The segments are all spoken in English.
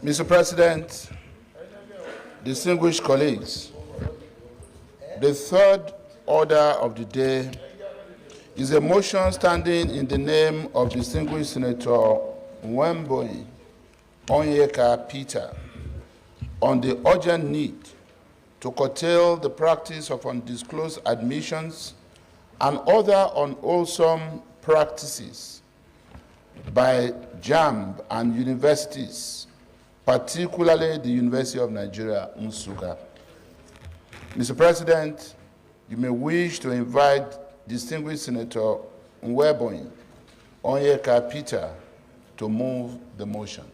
Mr. President, distinguished colleagues, the third order of the day is a motion standing in the name of distinguished Senator Nwemboyi Onyeka Peter on the urgent need to curtail the practice of undisclosed admissions and other unwholesome practices by JAMB and Universities, particularly the University of Nigeria Nsukka. Mr. President, you may wish to invite distinguished Senator Nwemboyi Onyeka Peter to move the motion.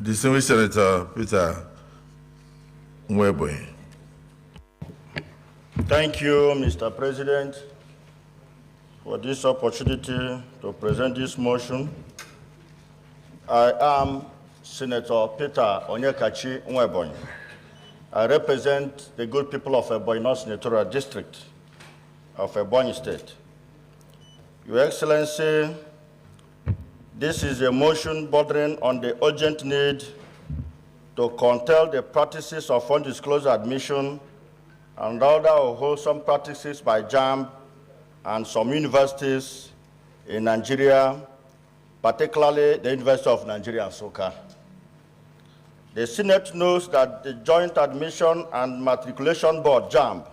Distinguished Senator Peter Nwemboyi. Thank you, Mr. President, for this opportunity to present this motion. I am Senator Peter Onyeka Nwemboyi. I represent the good people of Ebonyi North Senatorial District of Ebonyi State. Your Excellency, this is a motion bordering on the urgent need to curtail the practices of undisclosed admission and other unwholesome practices by JAMB and some universities in Nigeria, particularly the University of Nigeria Nsukka. The Senate knows that the Joint Admission and Matriculation Board, JAMB,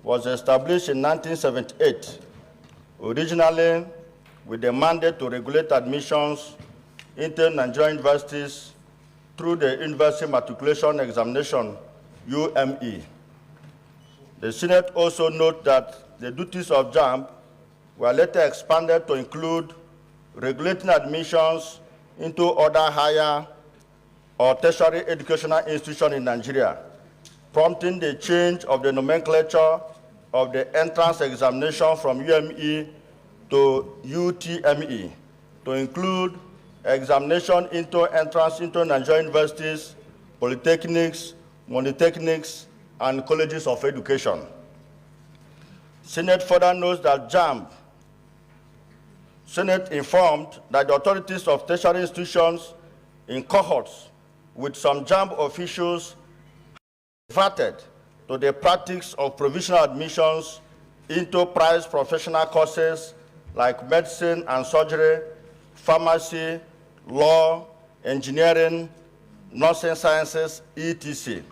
was established in 1978, originally with the mandate to regulate admissions into Nigerian universities through the University Matriculation Examination, UME. The Senate also notes that the duties of JAMB were later expanded to include regulating admissions into other higher or tertiary educational institutions in Nigeria, prompting the change of the nomenclature of the entrance examination from UME to UTME to include examination into entrance into Nigerian universities, polytechnics, monotechnics, and colleges of education. Senate further notes that Senate informed that the authorities of tertiary institutions in cohorts with some JAMB officials reverted to the practice of provisional admissions into prized professional courses like medicine and surgery, pharmacy, law, engineering, nursing sciences, etc.,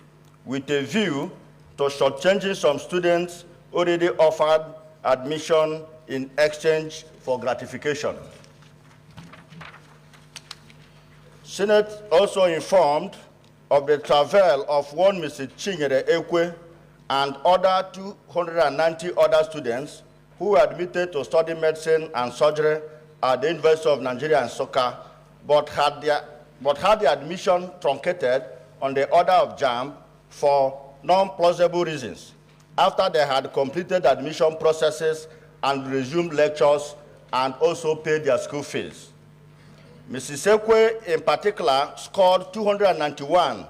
with a view to shortchanging some students already offered admission in exchange for gratification. Senate also informed of the travail of one Mrs. Chinyere Ekwe and other 290 other students who were admitted to study medicine and surgery at the University of Nigeria Nsukka, but had their admission truncated on the order of JAMB for non-plausible reasons after they had completed admission processes and resumed lectures and also paid their school fees. Mrs. Ekwe, in particular, scored 291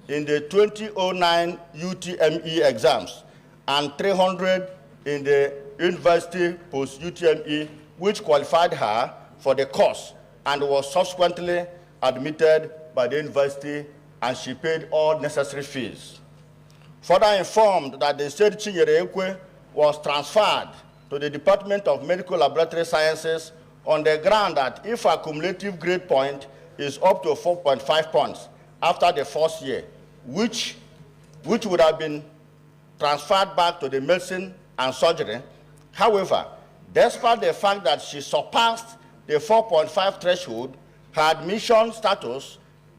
in the 2009 UTME exams and 300 in the university post-UTME, which qualified her for the course and was subsequently admitted by the university, and she paid all necessary fees. Further informed that the said Chinyere Ekwe was transferred to the Department of Medical Laboratory Sciences on the ground that if her cumulative grade point is up to 4.5 points after the first year, which would have been transferred back to the medicine and surgery. However, despite the fact that she surpassed the 4.5 threshold, her admission status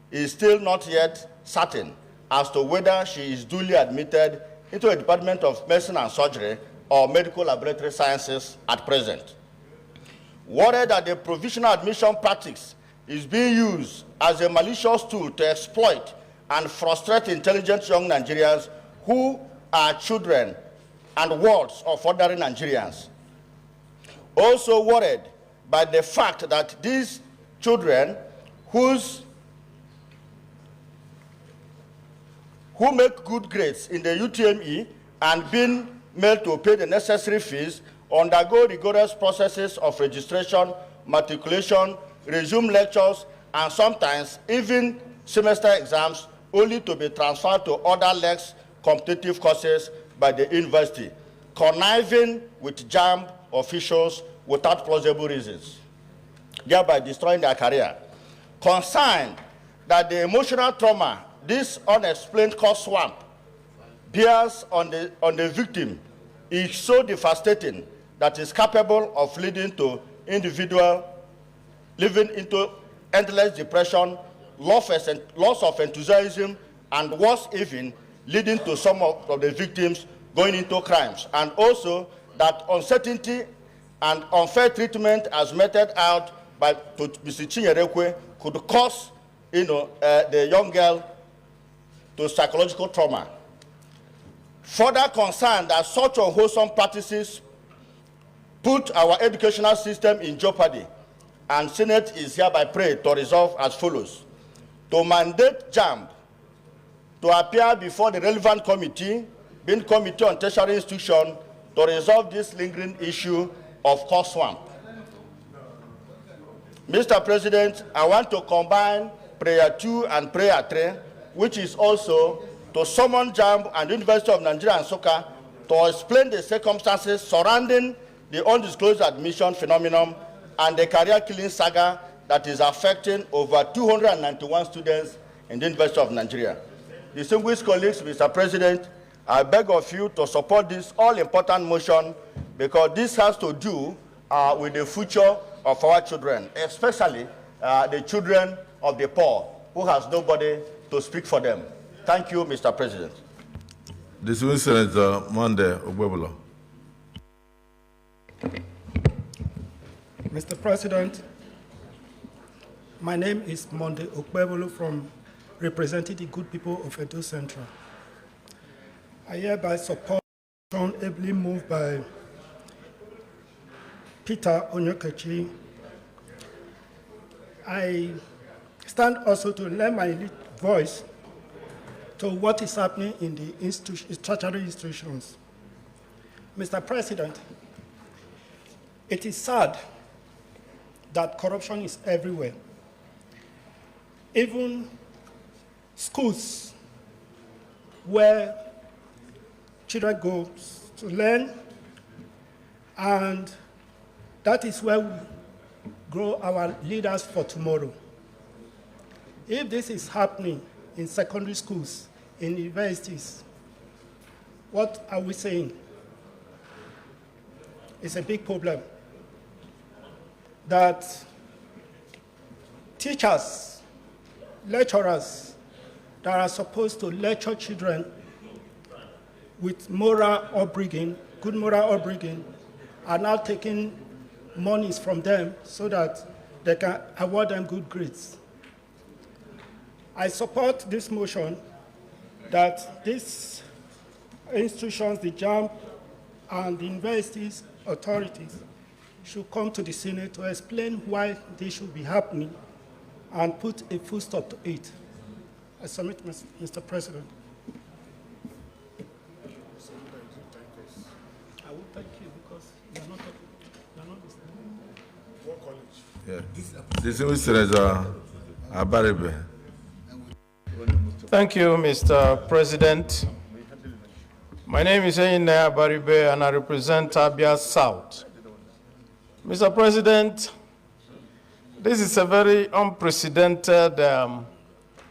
is still not yet certain as to whether she is duly admitted into a Department of Medicine and Surgery or Medical Laboratory Sciences at present. Worried that the provisional admission practice is being used as a malicious tool to exploit and frustrate intelligent young Nigerians who are children and wards of ordinary Nigerians. Also worried by the fact that these children who make good grades in the UTME and been made to pay the necessary fees undergo rigorous processes of registration, matriculation, resume lectures, and sometimes even semester exams, only to be transferred to other less competitive courses by the university, conniving with JAMB officials without plausible reasons, thereby destroying their career. Concerned that the emotional trauma this unexplained course swamp bears on the victim is so devastating that it's capable of leading to individual living into endless depression, loss of enthusiasm, and worse even, leading to some of the victims going into crimes. And also that uncertainty and unfair treatment as meted out by Mr. Chinyerekwe could cause the young girl to psychological trauma. Further concerned that such unwholesome practices put our educational system in jeopardy, and Senate is hereby prayed to resolve as follows: to mandate JAMB to appear before the relevant committee, being Committee on Tertiary Institutions, to resolve this lingering issue of course swamp. Mr. President, I want to combine prayer 2 and prayer 3, which is also to summon JAMB and University of Nigeria Nsukka to explain the circumstances surrounding the undisclosed admission phenomenon and the career-killing saga that is affecting over 291 students in the University of Nigeria. Distinguished colleagues, Mr. President, I beg of you to support this all-important motion because this has to do with the future of our children, especially the children of the poor who has nobody to speak for them. Thank you, Mr. President. Distinguished Senator Monday Ogbebolo. Mr. President, my name is Monday Ogbebolo from representing the good people of Edo Central. I hereby support the motion ably moved by Peter Onyokechi. I stand also to lend my voice to what is happening in the tertiary institutions. Mr. President, it is sad that corruption is everywhere. Even schools where children go to learn, and that is where we grow our leaders for tomorrow. If this is happening in secondary schools, in universities, what are we saying? It's a big problem that teachers, lecturers that are supposed to lecture children with moral upbringing, good moral upbringing, are now taking monies from them so that they can award them good grades. I support this motion that these institutions, the JAMB and the universities authorities, should come to the Senate to explain why they should be happening and put a full stop to it. I submit, Mr. President. I will thank you because you are not talking. You are not listening. What college? Yeah. Distinguished Senator BRIBERY. Thank you, Mr. President. My name is BRIBERY and I represent Abia South. Mr. President, this is a very unprecedented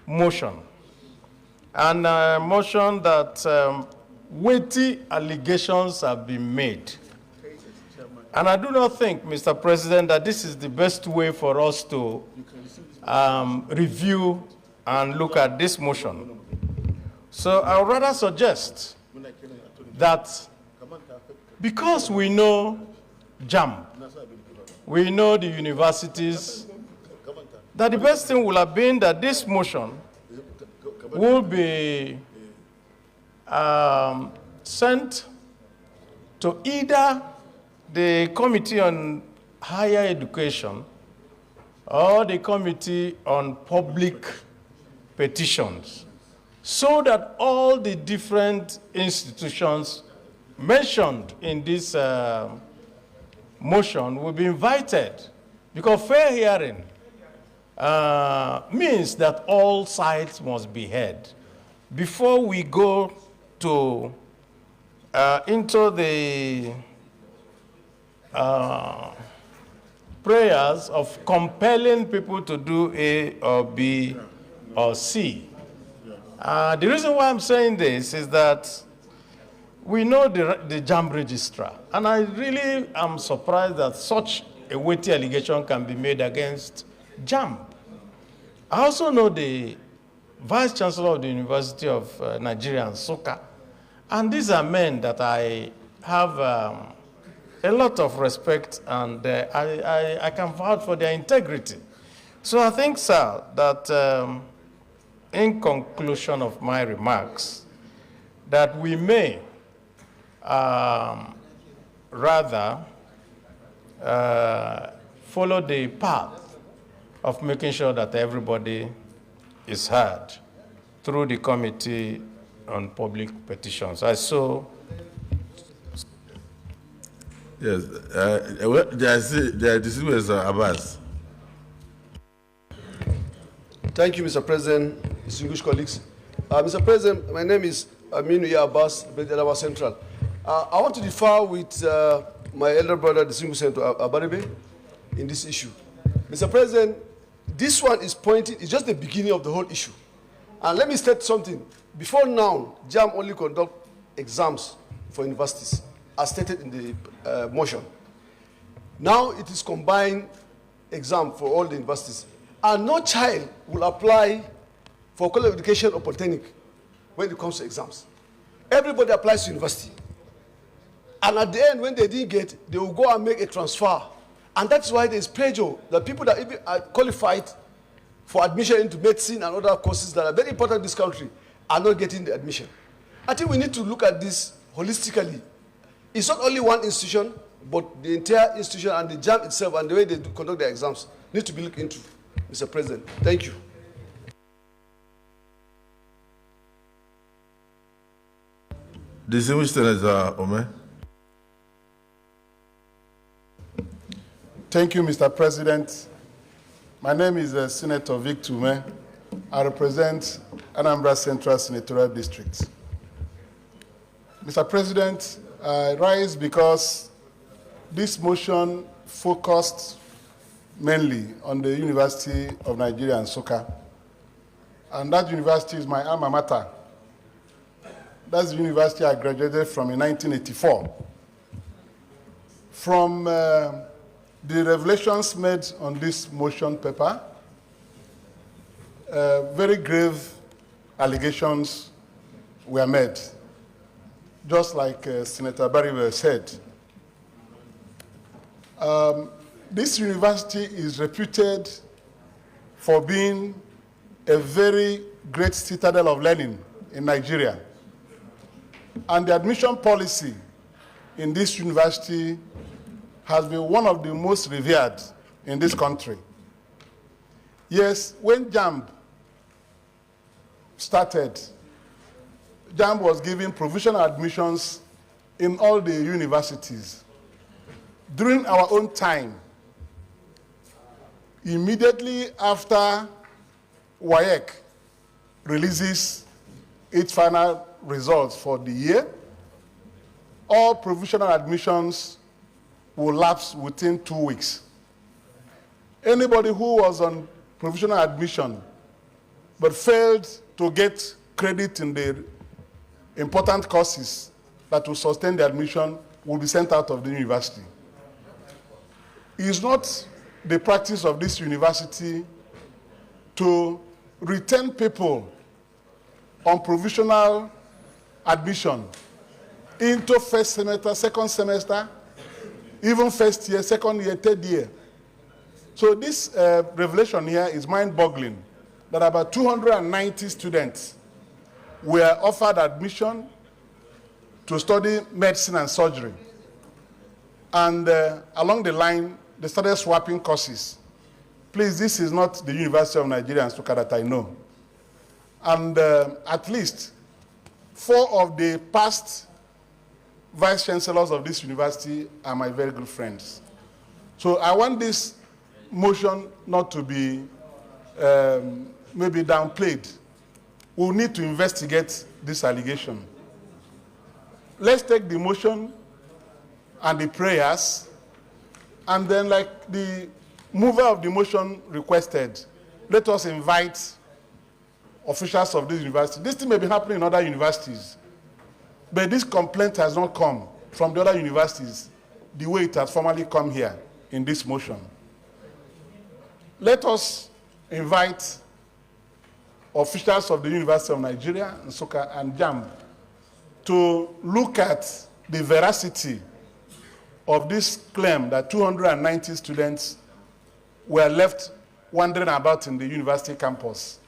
motion, and a motion that weighty allegations have been made. And I do not think, Mr. President, that this is the best way for us to review and look at this motion. So I would rather suggest that because we know JAMB, we know the universities, that the best thing would have been that this motion will be sent to either the Committee on Higher Education or the Committee on Public Petitions, so that all the different institutions mentioned in this motion will be invited Because fair hearing means that all sides must be heard before we go to into the prayers of compelling people to do A or B or C. The reason why I'm saying this is that we know the JAMB registrar, and I really am surprised that such a weighty allegation can be made against JAMB. I also know the Vice Chancellor of the University of Nigeria Nsukka, and these are men that I have a lot of respect, and I can vouch for their integrity. So I think, sir, that in conclusion of my remarks, that we may rather follow the path of making sure that everybody is heard through the Committee on Public Petitions. I saw. Yes, the decision is Abbas. Thank you, Mr. President, distinguished colleagues. Mr. President, my name is Aminu Abbas, Bedelawa Central. I want to differ with my elder brother, distinguished Senator BRIBERY, in this issue. Mr. President, this one is pointing, it's just the beginning of the whole issue. And let me state something. Before now, JAMB only conduct exams for universities, as stated in the motion. Now it is combined exam for all the universities. And no child will apply for college of education or polytechnic when it comes to exams. Everybody applies to university. And at the end, when they didn't get, they will go and make a transfer. And that's why there's pressure that people that even are qualified for admission into medicine and other courses that are very important in this country are not getting the admission. I think we need to look at this holistically. It's not only one institution, but the entire institution and the JAMB itself and the way they conduct their exams need to be looked into, Mr. President. Thank you. Distinguished Senator Ome. Thank you, Mr. President. My name is Senator Victor Ume. I represent Anambra Central Senatorial District. Mr. President, I rise because this motion focused mainly on the University of Nigeria Nsukka. And that university is my alma mater. That's the university I graduated from in 1984. From the revelations made on this motion paper, very grave allegations were made, just like Senator BRIBERY said. This university is reputed for being a very great citadel of learning in Nigeria. And the admission policy in this university has been one of the most revered in this country. Yes, when JAMB started, JAMB was giving provisional admissions in all the universities. During our own time, immediately after WAEC releases its final results for the year, all provisional admissions will lapse within 2 weeks. Anybody who was on provisional admission but failed to get credit in the important courses that will sustain the admission will be sent out of the university. It is not the practice of this university to retain people on provisional admission into first semester, second semester, even first year, second year, third year. So this revelation here is mind-boggling, that about 290 students were offered admission to study medicine and surgery. And along the line, they started swapping courses. Please, this is not the University of Nigeria Nsukka that I know. And at least 4 of the past vice chancellors of this university are my very good friends. So I want this motion not to be maybe downplayed. We'll need to investigate this allegation. Let's take the motion and the prayers, and then, like the mover of the motion requested, let us invite officials of this university. This thing may be happening in other universities, but this complaint has not come from the other universities the way it has formally come here in this motion. Let us invite officials of the University of Nigeria Nsukka and JAMB to look at the veracity of this claim that 290 students were left wandering about in the university campus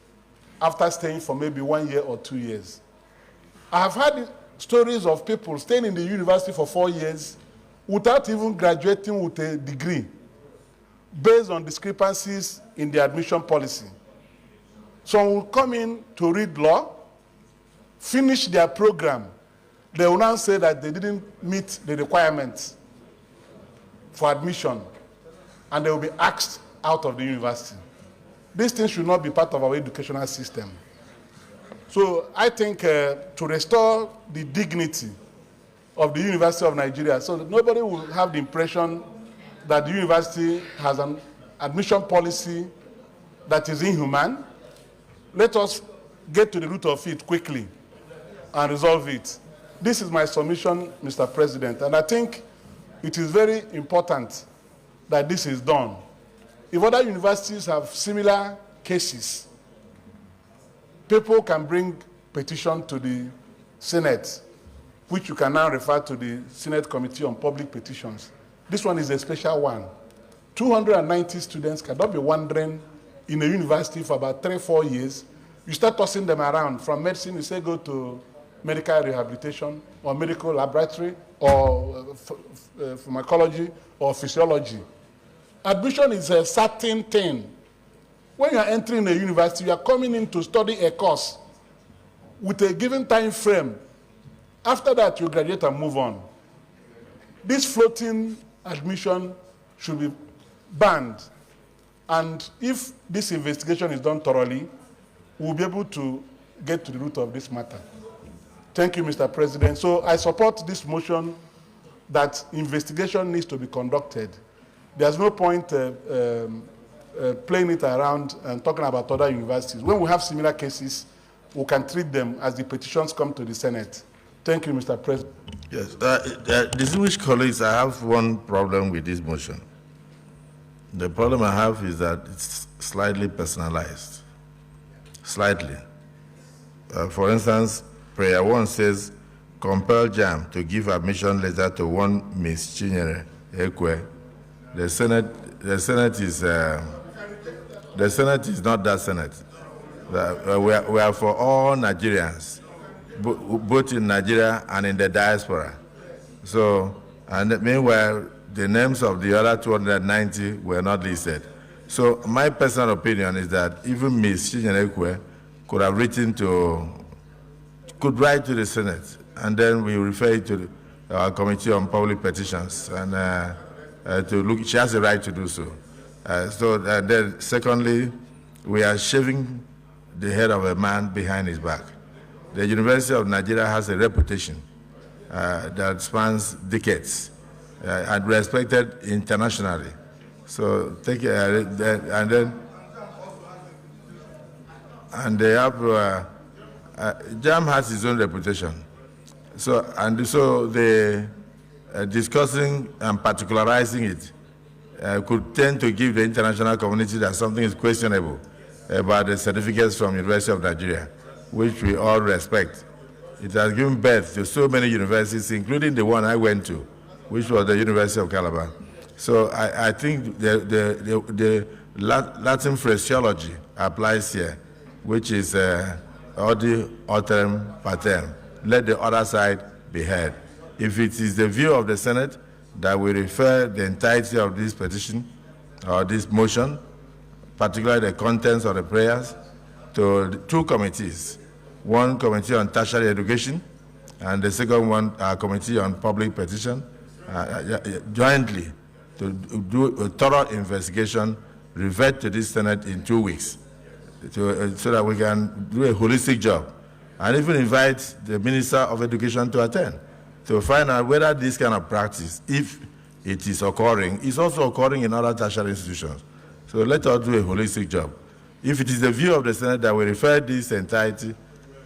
after staying for maybe 1 year or 2 years. I have heard stories of people staying in the university for 4 years without even graduating with a degree, based on discrepancies in the admission policy. Some will come in to read law, finish their program. They will now say that they didn't meet the requirements for admission, and they will be asked out of the university. These things should not be part of our educational system. So I think to restore the dignity of the University of Nigeria, so that nobody will have the impression that the university has an admission policy that is inhuman, let us get to the root of it quickly and resolve it. This is my submission, Mr. President, and I think it is very important that this is done. If other universities have similar cases, people can bring petition to the Senate, which you can now refer to the Senate Committee on Public Petitions. This one is a special one. 290 students cannot be wandering in a university for about 3-4 years. You start tossing them around. From medicine, you say go to medical rehabilitation or medical laboratory or pharmacology or physiology. Admission is a certain thing. When you are entering a university, you are coming in to study a course with a given time frame. After that, you graduate and move on. This floating admission should be banned. And if this investigation is done thoroughly, we'll be able to get to the root of this matter. Thank you, Mr. President. So I support this motion that investigation needs to be conducted. There's no point playing it around and talking about other universities. When we have similar cases, we can treat them as the petitions come to the Senate. Thank you, Mr. President. Yes, distinguished colleagues, I have one problem with this motion. The problem I have is that it's slightly personalized. Slightly. For instance, prayer 1 says, compel JAMB to give admission letter to one Ms. Chinyere Ekwe. The Senate is not that Senate. We are for all Nigerians, both in Nigeria and in the diaspora. So, and meanwhile, the names of the other 290 were not listed. So my personal opinion is that even Ms. Chinyere Ekwe could write to the Senate, and then we refer it to our Committee on Public Petitions, and to look, she has the right to do so. Then secondly, we are shaving the head of a man behind his back. The University of Nigeria has a reputation that spans decades and respected internationally. So take and they have JAMB has its own reputation. So the discussing and particularizing it could tend to give the international community that something is questionable about the certificates from University of Nigeria, which we all respect. It has given birth to so many universities, including the one I went to, which was the University of Calabar. So I think the Latin phraseology applies here, which is audi autem patem. Let the other side be heard. If it is the view of the Senate that we refer the entirety of this petition or this motion, particularly the contents of the prayers, to 2 committees. One committee on tertiary education, and the second one, committee on public petition, jointly to do a thorough investigation revert to this Senate in 2 weeks so that we can do a holistic job, and even invite the Minister of Education to attend to find out whether this kind of practice, if it is occurring, is also occurring in other tertiary institutions. So let us do a holistic job. If it is the view of the Senate that we refer this entirety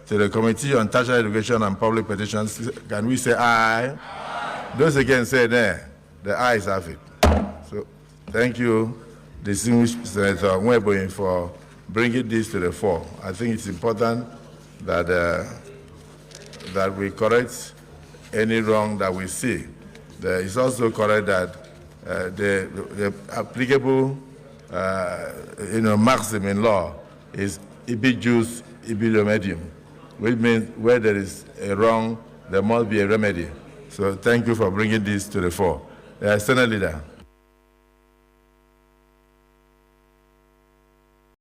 to the Committee on Tertiary Education and Public Petitions, can we say aye? Aye. Those again say nay. The ayes have it. So thank you, distinguished Senator Nweboyin, for bringing this to the fore. I think it's important that, that we correct any wrong that we see. It's also correct that the applicable maxim in law is ibi jus, ibi remedium, which means where there is a wrong, there must be a remedy. So thank you for bringing this to the fore. Senate Leader.